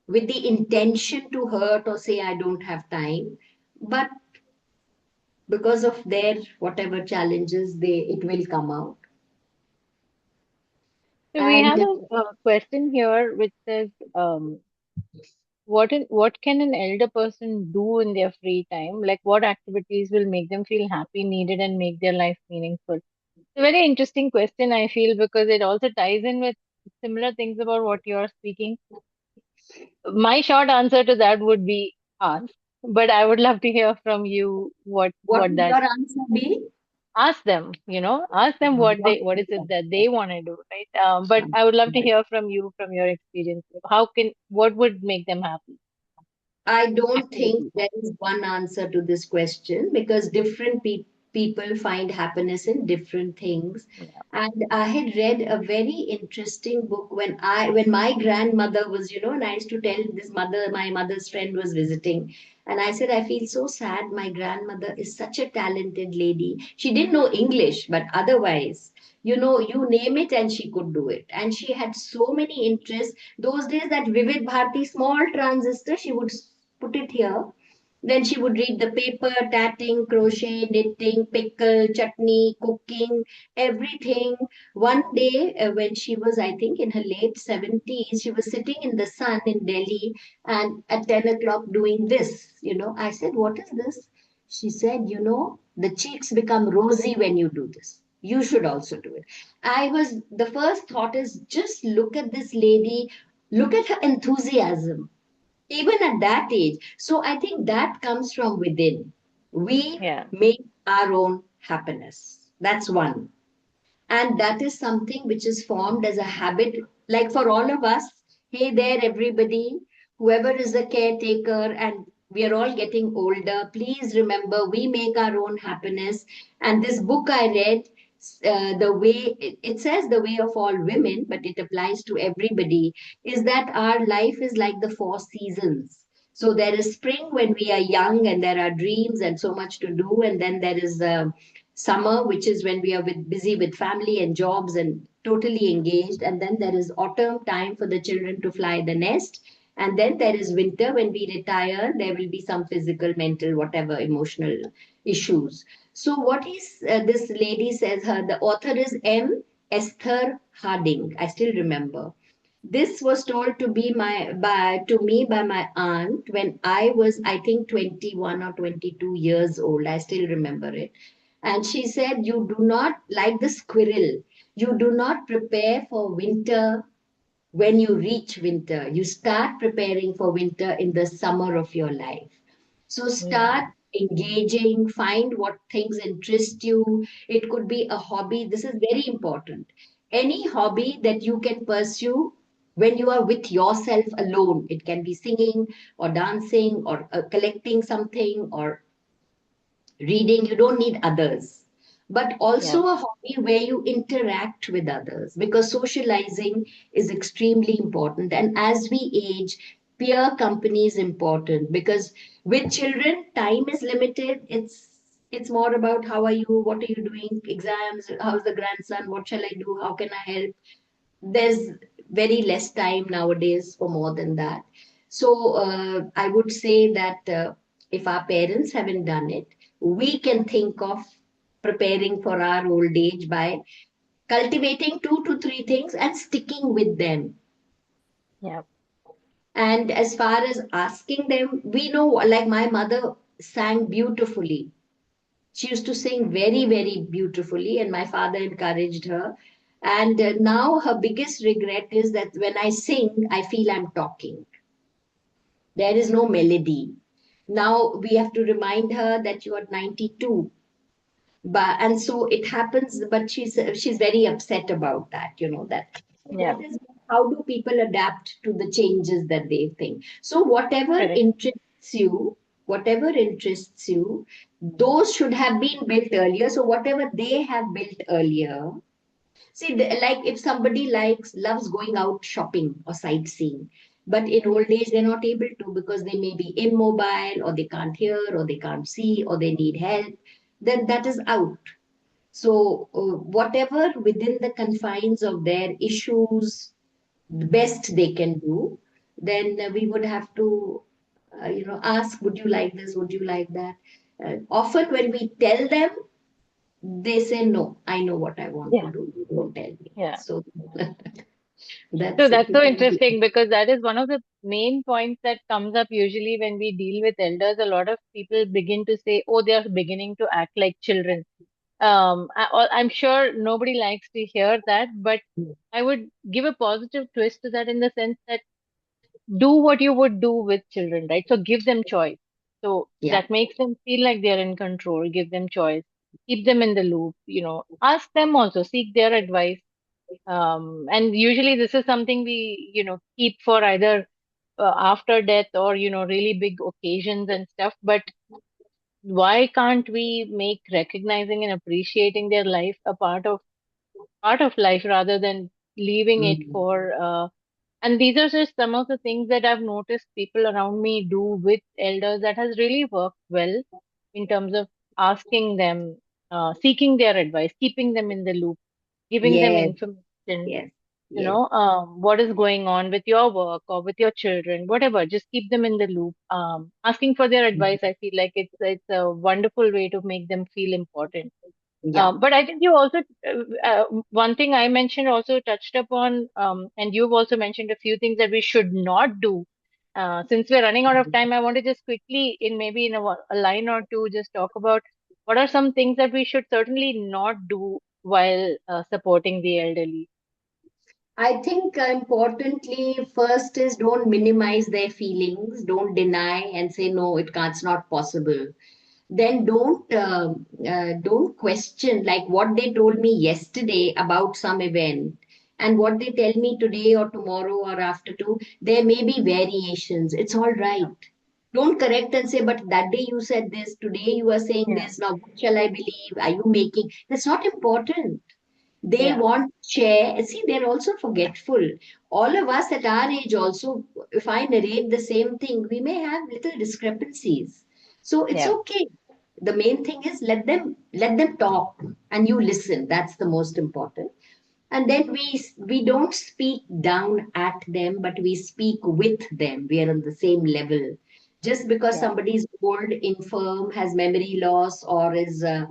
with the intention to hurt or say, I don't have time. But because of their whatever challenges, it will come out. So we And have a question here which says, what can an elder person do in their free time? Like, what activities will make them feel happy, needed, and make their life meaningful? It's a very interesting question, I feel, because it also ties in with similar things about what you're speaking. My short answer to that would be ask, but I would love to hear from you what what will that your answer be? ask them, ask them what is it that they want to do, right? But I would love to hear from you from your experience. What would make them happy? I don't think Activities. there is one answer to this question because different people find happiness in different things. Yeah. And I had read a very interesting book when my grandmother was, and I used to tell my mother's friend was visiting. And I said, I feel so sad. My grandmother is such a talented lady. She didn't know English, but otherwise, you name it and she could do it. And she had so many interests. Those days, that Vivid Bharati small transistor, she would put it here. Then she would read the paper, tatting, crochet, knitting, pickle, chutney, cooking, everything. One day, when she was, I think, in her late 70s, she was sitting in the sun in Delhi and at 10 o'clock doing this. I said, what is this? She said, the cheeks become rosy when you do this. You should also do it. The first thought is just look at this lady, look at her enthusiasm even at that age. So I think that comes from within. We Yeah. make our own happiness. That's one. And that is something which is formed as a habit, like for all of us. Hey there, everybody, whoever is a caretaker, and we are all getting older. Please remember, we make our own happiness. And this book I read, the way it says the way of all women, but it applies to everybody, is that our life is like the four seasons. So there is spring when we are young and there are dreams and so much to do, and then there is summer, which is when we are busy with family and jobs and totally engaged. And then there is autumn, time for the children to fly the nest. And then there is winter when we retire. There will be some physical, mental, whatever, emotional issues. So, what is this lady says her? The author is M. Esther Harding. I still remember. This was told to me by my aunt when I was, I think, 21 or 22 years old. I still remember it. And she said, you do not, like the squirrel, you do not prepare for winter when you reach winter. You start preparing for winter in the summer of your life. So Mm. start. engaging, find what things interest you. It could be a hobby. This is very important. Any hobby that you can pursue when you are with yourself alone. It can be singing or dancing or collecting something or reading. You don't need others, but Yeah. also a hobby where you interact with others, because socializing is extremely important. And as we age, peer company is important, because with children time is limited. It's more about how are you, what are you doing, exams, how's the grandson, what shall I do, how can I help. There's very less time nowadays for more than that. So I would say that if our parents haven't done it, we can think of preparing for our old age by cultivating 2 to 3 things and sticking with them. Yeah. And as far as asking them, we know, like my mother sang beautifully. She used to sing very, very beautifully, and my father encouraged her. And now her biggest regret is that when I sing, I feel I'm talking. There is no melody. Now we have to remind her that you are 92. But and so it happens, but she's very upset about that, that. So Yeah. that is how do people adapt to the changes that they think. So Correct. whatever interests you, those should have been built earlier. So whatever they have built earlier. See, like if somebody loves going out shopping or sightseeing, but in old age they're not able to because they may be immobile or they can't hear or they can't see or they need help, then that is out. So, whatever within the confines of their issues, the best they can do, then we would have to, ask, would you like this? Would you like that? Often, when we tell them, they say, no, I know what I want to Yeah. do. You don't tell me. Yeah. So, So that's it. that's so interesting because that is one of the main points that comes up usually when we deal with elders. A lot of people begin to say, oh, they are beginning to act like children. I'm sure nobody likes to hear that, but I would give a positive twist to that in the sense that do what you would do with children, right? So give them choice. So Yeah, that makes them feel like they're in control. Give them choice. Keep them in the loop, ask them also, seek their advice. And usually this is something we, keep for either after death or, really big occasions and stuff. But why can't we make recognizing and appreciating their life a part of life rather than leaving it mm, for and these are just some of the things that I've noticed people around me do with elders that has really worked well in terms of asking them, seeking their advice, keeping them in the loop, giving them yes, information, yes, yes. what is going on with your work or with your children, whatever. Just keep them in the loop. Asking for their advice, I feel like it's a wonderful way to make them feel important. Yeah. But I think you also, one thing I mentioned also touched upon, and you've also mentioned a few things that we should not do. Since we're running out of time, I want to just quickly, in maybe in a line or two, just talk about what are some things that we should certainly not do while supporting the elderly. I think importantly, first is don't minimize their feelings, don't deny and say no, it's not possible. Then don't question like what they told me yesterday about some event and what they tell me today or tomorrow or after two. There may be variations. It's all Yeah. right. Don't correct and say, but that day you said this, today you are saying Yeah. this. Now, what shall I believe? Are you making? That's not important. They Yeah. want share. See, they're also forgetful. All of us at our age also, if I narrate the same thing, we may have little discrepancies. So it's Yeah. okay. The main thing is let them talk and you listen. That's the most important. And then we don't speak down at them, but we speak with them. We are on the same level. Just because Yeah. somebody is old, infirm, has memory loss, or is there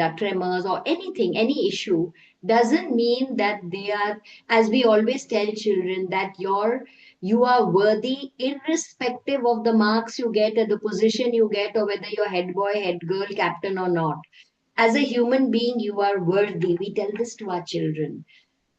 are tremors or anything, any issue, doesn't mean that they are. As we always tell children, that you are worthy irrespective of the marks you get or the position you get or whether you're head boy, head girl, captain or not. As a human being, you are worthy. We tell this to our children.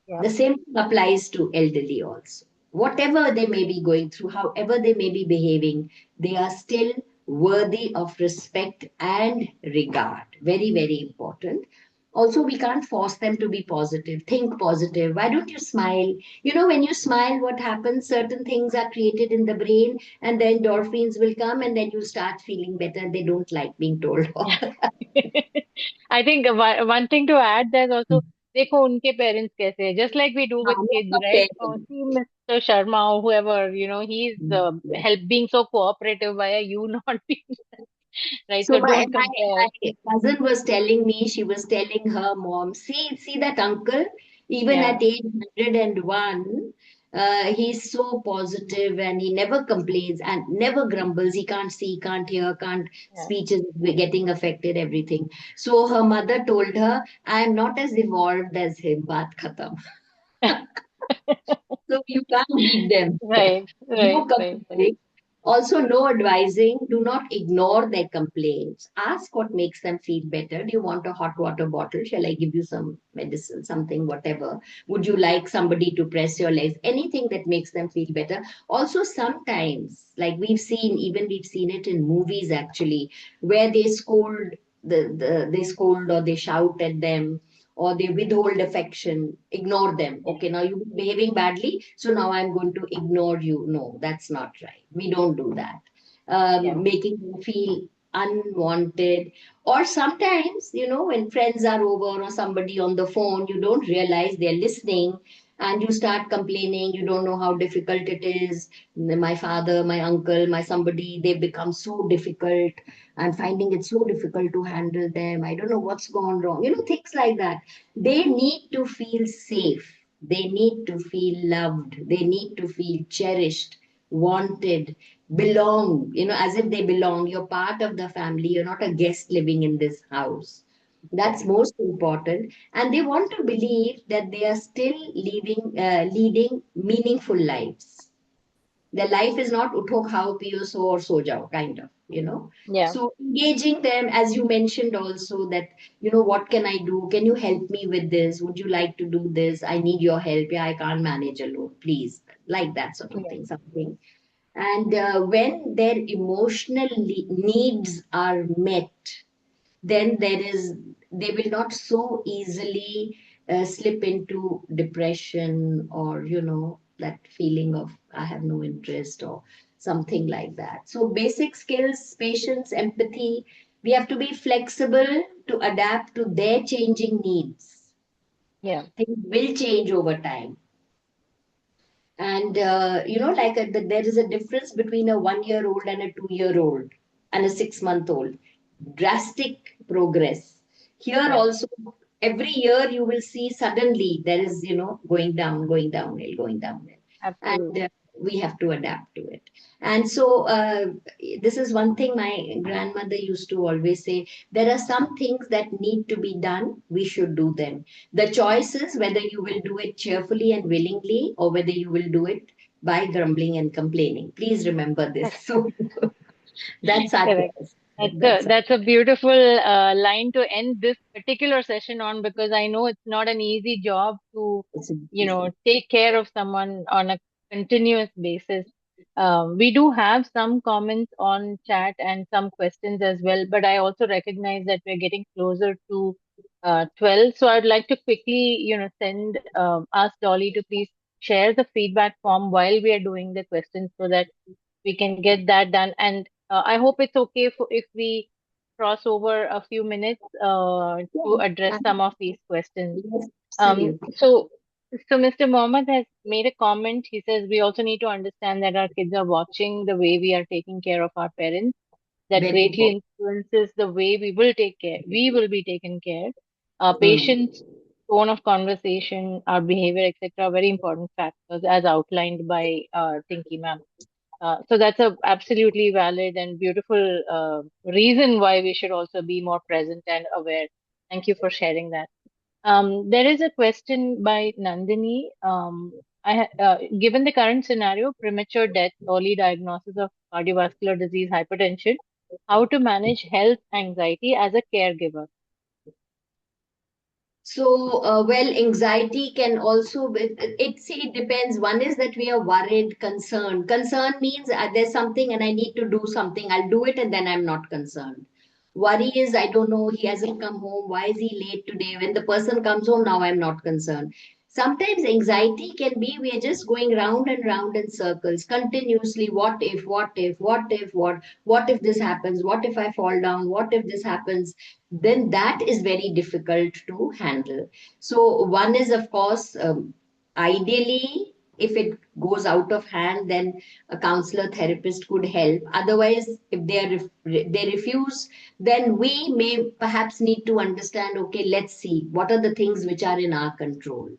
Yeah. The same thing applies to elderly also. Whatever they may be going through, however they may be behaving, they are still worthy of respect and regard. Very, very important. Also, we can't force them to be positive. Think positive. Why don't you smile? When you smile, what happens? Certain things are created in the brain, and then endorphins will come, and then you start feeling better. They don't like being told off. I think one thing to add, there's also देखो उनके parents कैसे हैं, just like we do with kids, right? Oh, see Mr. Sharma or whoever, he's Yes. help being so cooperative. Why are you not being right? So So my, don't my compare. my cousin was telling me, she was telling her mom, see that uncle, even Yeah, at age 101, he's so positive and he never complains and never grumbles. He can't see, can't hear, can't yeah. speech is getting affected, everything. So her mother told her, I am not as evolved as him, baat khatam. So you can't beat them. Right, No right, right, right. comparing. Also, no advising. Do not ignore their complaints. Ask what makes them feel better. Do you want a hot water bottle? Shall I give you some medicine, something, whatever? Would you like somebody to press your legs? Anything that makes them feel better. Also, sometimes, like we've seen it in movies actually, where they scold they scold or they shout at them or they withhold affection, ignore them. Yeah, Okay, now you're behaving badly, so now I'm going to ignore you. No, that's not right. We don't do that. yeah, Making them feel unwanted. Or sometimes, when friends are over or somebody on the phone, you don't realize they're listening and you start complaining. You don't know how difficult it is. My father, my uncle, my somebody, they become so difficult. I'm finding it so difficult to handle them. I don't know what's gone wrong. Things like that. They need to feel safe. They need to feel loved. They need to feel cherished, wanted, belong, as if they belong. You're part of the family. You're not a guest living in this house. That's correct. most important. And they want to believe that they are still leading meaningful lives. Their life is not utho khao piyo so or so jao kind of, Yeah, so engaging them, as you mentioned also, that what can I do, can you help me with this, would you like to do this, I need your help, yeah, I can't manage alone, please, like that sort of yeah, thing, something. And when their emotional needs are met, then they will not so easily slip into depression, or that feeling of I have no interest or something like that. So basic skills, patience, empathy, we have to be flexible to adapt to their changing needs. yeah, Things will change over time. And like there is a difference between a 1 year old and a 2 year old and a 6 month old. Drastic progress. Here yeah. also, every year you will see suddenly there is, going down, going downhill, going downhill. And Absolutely. we have to adapt to it. And so, this is one thing my grandmother used to always say, there are some things that need to be done, we should do them. The choice is whether you will do it cheerfully and willingly or whether you will do it by grumbling and complaining. Please remember this. So that's our Correct. choice. That's a That's our, that's a beautiful line to end this particular session on, because I know it's not an easy job to, it's easy. take care of someone on a continuous basis. We do have some comments on chat and some questions as well, but I also recognize that we're getting closer to 12. So I'd like to quickly, send ask Dolly to please share the feedback form while we are doing the questions so that we can get that done. And I hope it's okay if we cross over a few minutes to Yeah, address some of these questions. yes, Um, absolutely. so, so Mr. Mohammed has made a comment. He says we also need to understand that our kids are watching the way we are taking care of our parents. That Very important. greatly influences the way we will take care. We will be taken care. Mm. Patience, tone of conversation, our behavior, etc. Very important factors as outlined by Tinky ma'am. So that's a absolutely valid and beautiful reason why we should also be more present and aware. Thank you for sharing that. There is a question by Nandini. Given the current scenario, premature death, early diagnosis of cardiovascular disease, hypertension, how to manage health anxiety as a caregiver? So, well, anxiety can also be, see, it depends. One is that we are worried, concerned. Concern means there's something and I need to do something. I'll do it and then I'm not concerned. Worry is, I don't know, he hasn't come home. Why is he late today? When the person comes home, now I'm not concerned. Sometimes anxiety can be we are just going round and round in circles continuously. What if, what if, what if, what if this happens? What if I fall down? What if this happens? Then that is very difficult to handle. So, one is, of course, ideally, if it goes out of hand, then a counselor therapist could help. Otherwise, if they refuse, then we may perhaps need to understand, okay, let's see what are the things which are in our control.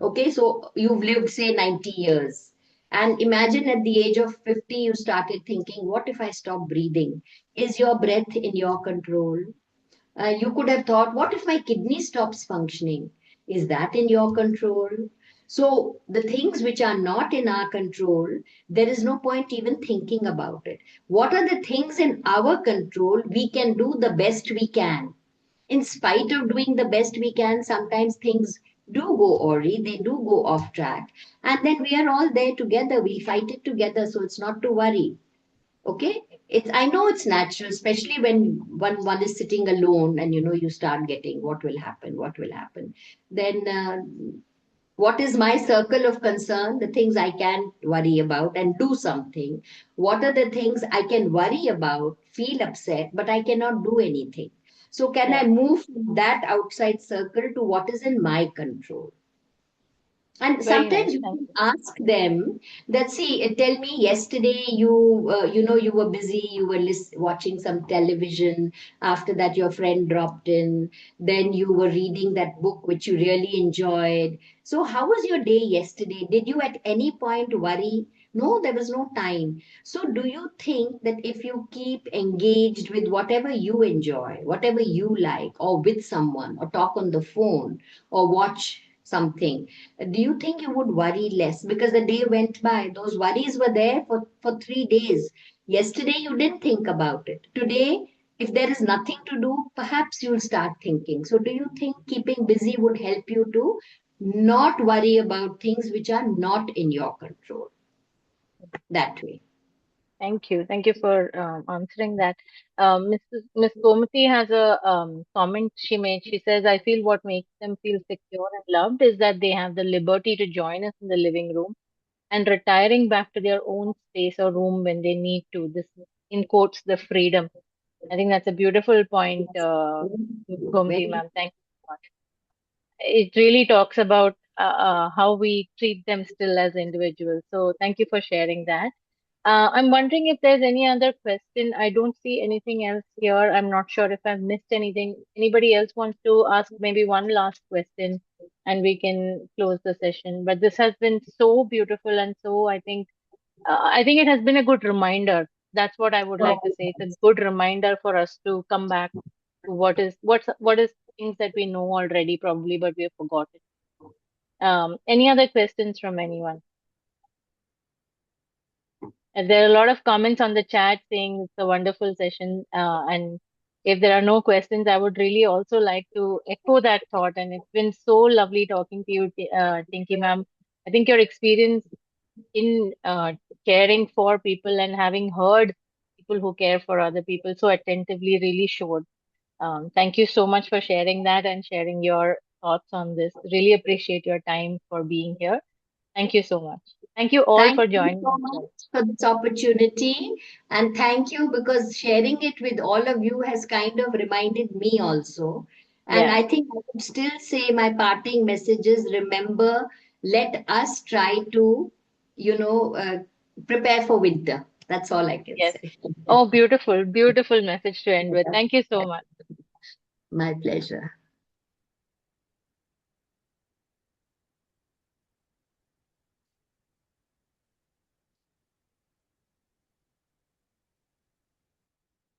Okay, so you've lived, say, 90 years. And imagine at the age of 50, you started thinking, what if I stop breathing? Is your breath in your control? You could have thought, what if my kidney stops functioning? Is that in your control? So, the things which are not in our control, there is no point even thinking about it. What are the things in our control? We can do the best we can. In spite of doing the best we can, sometimes things do go awry, they do go off track. And then we are all there together. We fight it together, so it's not to worry. Okay, it's, I know it's natural, especially when one is sitting alone and you start getting what will happen. Then what is my circle of concern? The things I can worry about and do something. What are the things I can worry about, feel upset, but I cannot do anything? So can I Yeah, move from that outside circle to what is in my control? And very sometimes nice. you Thank can you. ask them that, see, tell me, yesterday you were busy, you were watching some television. After that, your friend dropped in. Then you were reading that book which you really enjoyed. So, how was your day yesterday? Did you at any point worry? No, there was no time. So, do you think that if you keep engaged with whatever you enjoy, whatever you like, or with someone, or talk on the phone, or watch something, do you think you would worry less because the day went by? Those worries were there for 3 days. Yesterday, you didn't think about it. Today, if there is nothing to do, perhaps you'll start thinking. So, do you think keeping busy would help you to not worry about things which are not in your control that way? Thank you. Thank you for answering that. Miss Gomati has a comment she made. She says, I feel what makes them feel secure and loved is that they have the liberty to join us in the living room and retiring back to their own space or room when they need to. This, in quotes, the freedom. I think that's a beautiful point, Gomati Very ma'am. Thank you so much. It really talks about how we treat them still as individuals. So thank you for sharing that. I'm wondering if there's any other question. I don't see anything else here. I'm not sure if I've missed anything. Anybody else wants to ask maybe one last question and we can close the session. But this has been so beautiful and so I think it has been a good reminder. That's what I would like to say. It's a good reminder for us to come back to what is things that we know already probably, but we have forgotten. Any other questions from anyone? There are a lot of comments on the chat saying it's a wonderful session. And if there are no questions, I would really also like to echo that thought. And it's been so lovely talking to you, Tinky ma'am. I think your experience in caring for people and having heard people who care for other people so attentively really showed. Thank you so much for sharing that and sharing your thoughts on this. Really appreciate your time for being here. Thank you so much. Thank you all Thank for you joining so as much well. for this opportunity. And thank you because sharing it with all of you has kind of reminded me also. And Yeah. I think I would still say my parting message is remember, let us try to, you know, uh, prepare for winter. That's all I can Yes. say. Oh, beautiful, beautiful message to end with. Thank you so much. My pleasure.